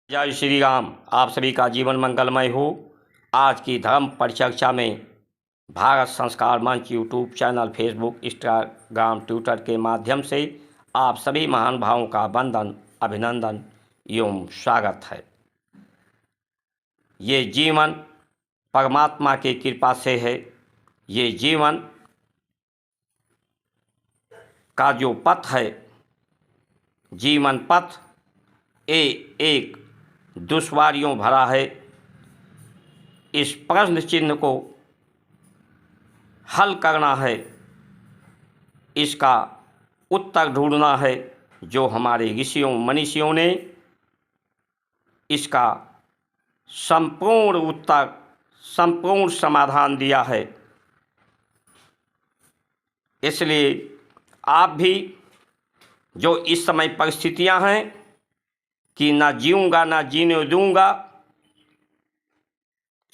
जय श्री राम। आप सभी का जीवन मंगलमय हो। आज की धर्म परिचर्चा में भारत संस्कार मंच YouTube channel, Facebook, Instagram, Twitter के माध्यम से आप सभी महान भावों का वंदन, अभिनंदन एवं स्वागत है। ये जीवन परमात्मा की कृपा से है। ये जीवन का जो पथ है, जीवन पथ एक दुश्वारियों भरा है। इस प्रश्न चिन्ह को हल करना है, इसका उत्तर ढूंढना है, जो हमारे ऋषियों मनीषियों ने इसका संपूर्ण उत्तर, संपूर्ण समाधान दिया है। इसलिए आप भी, जो इस समय परिस्थितियां हैं कि ना जीऊँगा ना जीने दूंगा,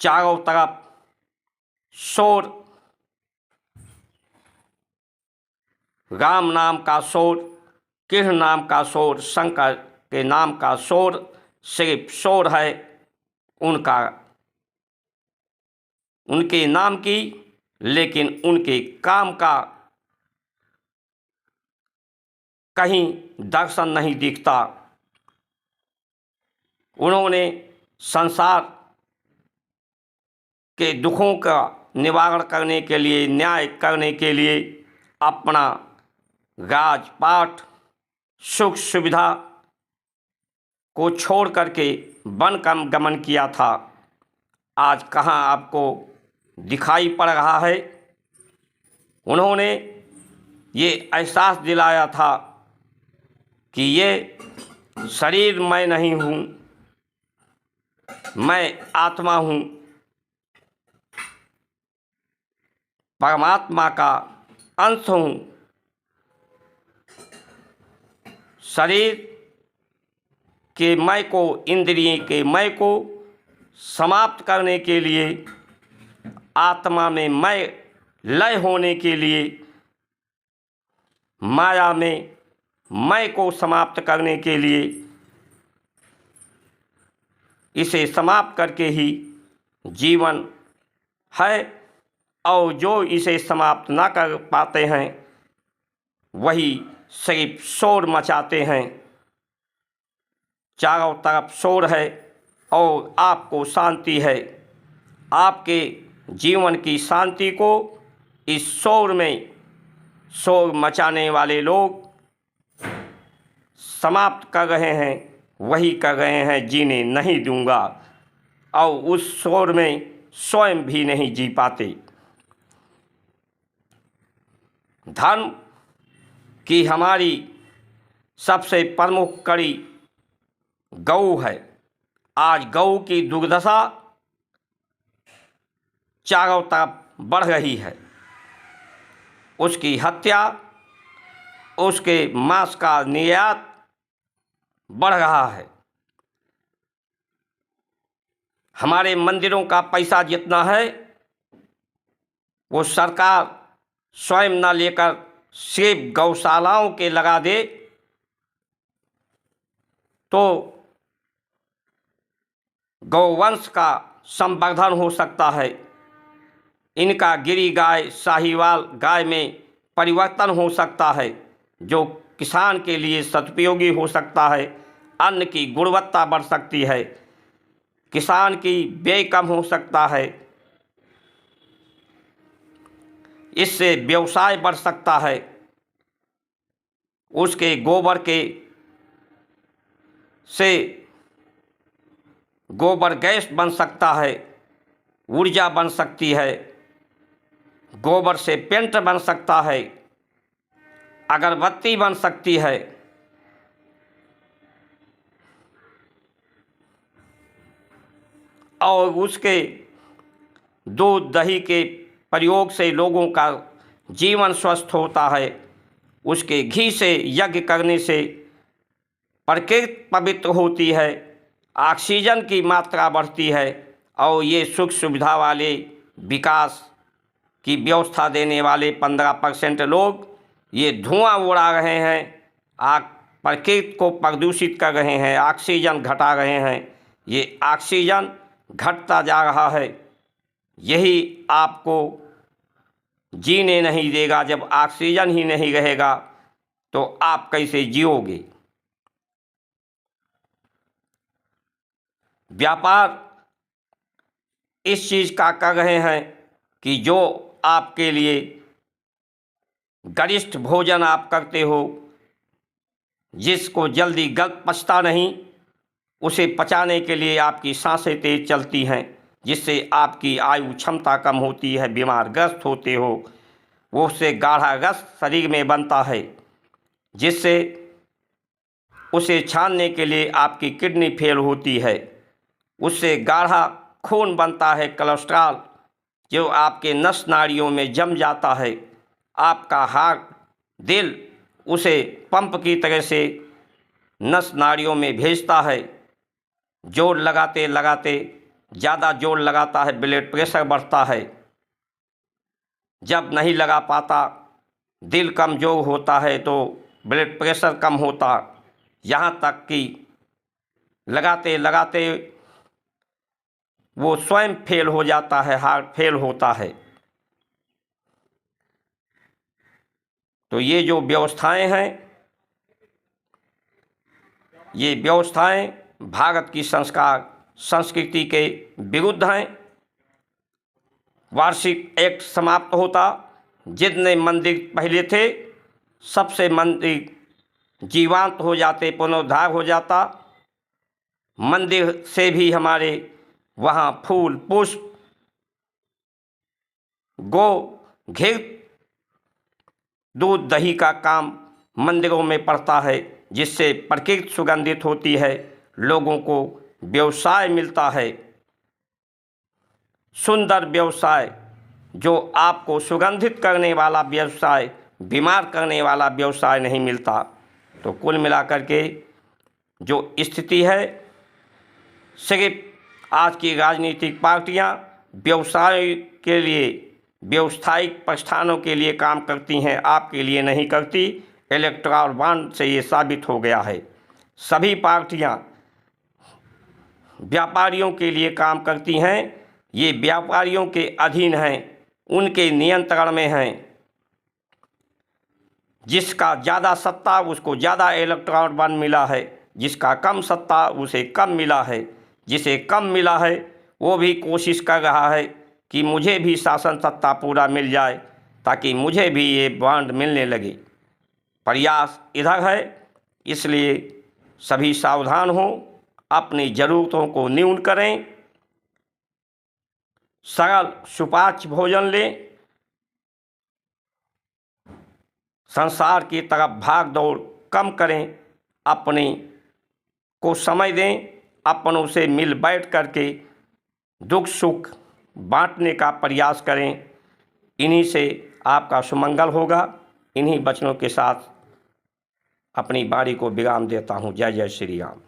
चारों तरफ शोर, राम नाम का शोर, कृष्ण नाम का शोर, शंकर के नाम का शोर, सिर्फ शोर है उनके नाम की, लेकिन उनके काम का कहीं दर्शन नहीं दिखता। उन्होंने संसार के दुखों का निवारण करने के लिए, न्याय करने के लिए अपना राजपाट, सुख सुविधा को छोड़ करके वन का गमन किया था। आज कहाँ आपको दिखाई पड़ रहा है? उन्होंने ये एहसास दिलाया था कि ये शरीर मैं नहीं हूँ, मैं आत्मा हूँ, परमात्मा का अंश हूँ। शरीर के मैं को, इंद्रिय के मैं को समाप्त करने के लिए, आत्मा में मैं लय होने के लिए, माया में मैं को समाप्त करने के लिए, इसे समाप्त करके ही जीवन है। और जो इसे समाप्त ना कर पाते हैं, वही सिर्फ शोर मचाते हैं। चारों तरफ शोर है और आपको शांति है। आपके जीवन की शांति को इस शोर में, शोर मचाने वाले लोग समाप्त कर रहे हैं। वही कर रहे हैं, जीने नहीं दूंगा, और उस शोर में स्वयं भी नहीं जी पाते। धर्म की हमारी सबसे प्रमुख कड़ी गौ है। आज गौ की दुर्दशा चारों तरफ बढ़ रही है। उसकी हत्या, उसके मांस का निर्यात बढ़ रहा है। हमारे मंदिरों का पैसा जितना है, वो सरकार स्वयं न लेकर सिर्फ गौशालाओं के लगा दे, तो गौवंश का संवर्धन हो सकता है। इनका गिरी गाय, साहीवाल गाय में परिवर्तन हो सकता है, जो किसान के लिए सदुपयोगी हो सकता है। अन्न की गुणवत्ता बढ़ सकती है, किसान की व्यय कम हो सकता है, इससे व्यवसाय बढ़ सकता है। उसके गोबर के से गोबर गैस बन सकता है, ऊर्जा बन सकती है, गोबर से पेंट बन सकता है, अगरबत्ती बन सकती है। और उसके दूध दही के प्रयोग से लोगों का जीवन स्वस्थ होता है। उसके घी से यज्ञ करने से प्रकृति पवित्र होती है, ऑक्सीजन की मात्रा बढ़ती है, और ये सुख सुविधा वाले, विकास की व्यवस्था देने वाले 15% लोग ये धुआं उड़ा रहे हैं। प्रकृति को प्रदूषित कर रहे हैं, ऑक्सीजन घटा रहे हैं। ये ऑक्सीजन घटता जा रहा है, यही आपको जीने नहीं देगा। जब ऑक्सीजन ही नहीं रहेगा तो आप कैसे जियोगे। व्यापार इस चीज़ का कर रहे हैं कि जो आपके लिए गरिष्ठ भोजन आप करते हो, जिसको जल्दी पचता नहीं, उसे पचाने के लिए आपकी सांसें तेज चलती हैं, जिससे आपकी आयु क्षमता कम होती है, बीमार ग्रस्त होते हो। वो उससे गाढ़ा रस शरीर में बनता है, जिससे उसे छानने के लिए आपकी किडनी फेल होती है। उससे गाढ़ा खून बनता है, कोलेस्ट्रॉल जो आपके नस नाड़ियों में जम जाता है। आपका हार्ट, दिल उसे पंप की तरह से नस नाड़ियों में भेजता है। जोर लगाते लगाते ज़्यादा जोर लगाता है, ब्लड प्रेशर बढ़ता है। जब नहीं लगा पाता, दिल कमज़ोर होता है तो ब्लड प्रेशर कम होता, यहाँ तक कि लगाते लगाते वो स्वयं फेल हो जाता है, हार्ट फेल होता है। तो ये जो व्यवस्थाएं हैं, ये व्यवस्थाएं भारत की संस्कार संस्कृति के विरुद्ध हैं। वार्षिक एक्ट समाप्त होता, जितने मंदिर पहले थे सबसे मंदिर जीवंत हो जाते, पुनरुद्धार हो जाता। मंदिर से भी हमारे वहाँ फूल पुष्प गो घी दूध दही का काम मंदिरों में पड़ता है, जिससे प्रकृति सुगंधित होती है, लोगों को व्यवसाय मिलता है, सुंदर व्यवसाय। जो आपको सुगंधित करने वाला व्यवसाय, बीमार करने वाला व्यवसाय नहीं मिलता। तो कुल मिलाकर के जो स्थिति है, सिर्फ आज की राजनीतिक पार्टियां व्यवसाय के लिए, व्यवसायिक प्रस्थानों के लिए काम करती हैं, आपके लिए नहीं करती। इलेक्टोरल बॉन्ड से ये साबित हो गया है। सभी पार्टियां व्यापारियों के लिए काम करती हैं, ये व्यापारियों के अधीन हैं, उनके नियंत्रण में हैं। जिसका ज़्यादा सत्ता उसको ज़्यादा इलेक्टोरल बॉन्ड मिला है, जिसका कम सत्ता उसे कम मिला है। जिसे कम मिला है वो भी कोशिश कर रहा है कि मुझे भी शासन सत्ता पूरा मिल जाए, ताकि मुझे भी ये बॉन्ड मिलने लगे। प्रयास इधर है, इसलिए सभी सावधान हों, अपनी ज़रूरतों को न्यून करें, सरल सुपाच्य भोजन लें, संसार की तरफ भाग दौड़ कम करें, अपने को समय दें, अपनों से मिल बैठ करके दुख सुख बांटने का प्रयास करें। इन्हीं से आपका सुमंगल होगा। इन्हीं वचनों के साथ अपनी वाणी को विराम देता हूँ। जय जय श्री राम।